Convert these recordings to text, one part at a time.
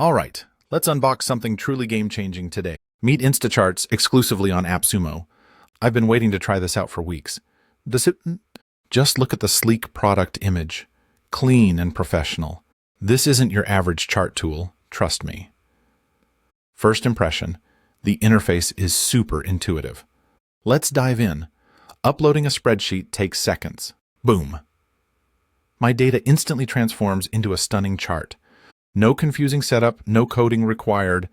All right, let's unbox something truly game-changing today. Meet InstaCharts exclusively on AppSumo. I've been waiting to try this out for weeks. Just look at the sleek product image. Clean and professional. This isn't your average chart tool, trust me. First impression, the interface is super intuitive. Let's dive in. Uploading a spreadsheet takes seconds. Boom. My data instantly transforms into a stunning chart. No confusing setup, no coding required.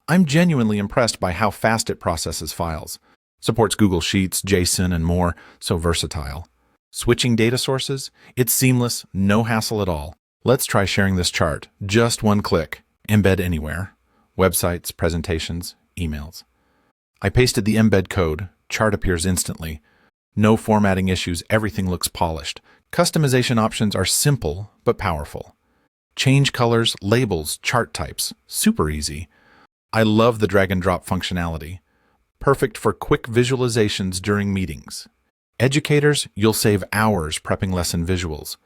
I'm genuinely impressed by how fast it processes files. Supports Google Sheets, JSON, and more, so versatile. Switching data sources? It's seamless, no hassle at all. Let's try sharing this chart. Just one click. Embed anywhere. Websites, presentations, emails. I pasted the embed code. Chart appears instantly. No formatting issues, everything looks polished. Customization options are simple but powerful. Change colors, labels, chart types. Super easy. I love the drag and drop functionality. Perfect for quick visualizations during meetings. Educators, you'll save hours prepping lesson visuals.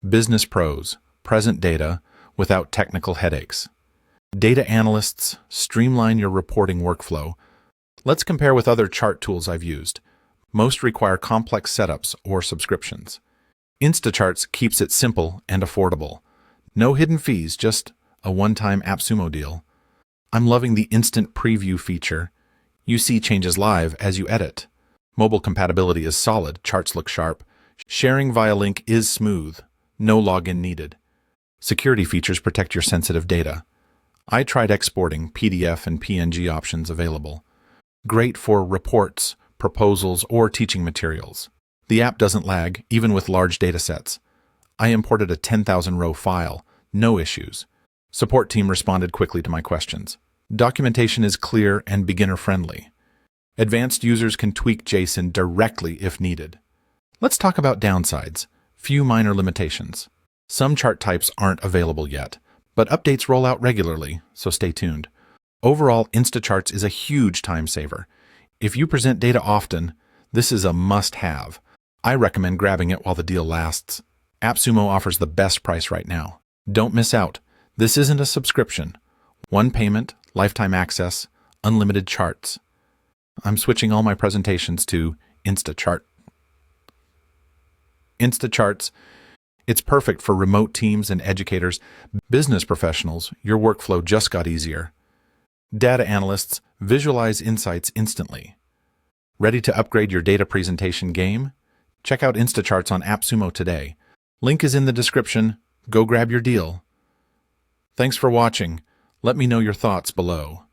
Business pros, present data without technical headaches. Data analysts, streamline your reporting workflow. Let's compare with other chart tools I've used. Most require complex setups or subscriptions. InstaCharts keeps it simple and affordable. No hidden fees, just a one-time AppSumo deal. I'm loving the instant preview feature. You see changes live as you edit. Mobile compatibility is solid, charts look sharp. Sharing via link is smooth. No login needed. Security features protect your sensitive data. I tried exporting PDF and PNG options available. Great for reports, proposals, or teaching materials. The app doesn't lag, even with large datasets. I imported a 10,000-row file. No issues. Support team responded quickly to my questions. Documentation is clear and beginner-friendly. Advanced users can tweak JSON directly if needed. Let's talk about downsides. Few minor limitations. Some chart types aren't available yet, but updates roll out regularly, so stay tuned. Overall, InstaCharts is a huge time saver. If you present data often, this is a must-have. I recommend grabbing it while the deal lasts. AppSumo offers the best price right now. Don't miss out. This isn't a subscription. One payment, lifetime access, unlimited charts. I'm switching all my presentations to InstaChart. InstaCharts. It's perfect for remote teams and educators. Business professionals, your workflow just got easier. Data analysts, visualize insights instantly. Ready to upgrade your data presentation game? Check out InstaCharts on AppSumo today. Link is in the description. Go grab your deal. Thanks for watching. Let me know your thoughts below.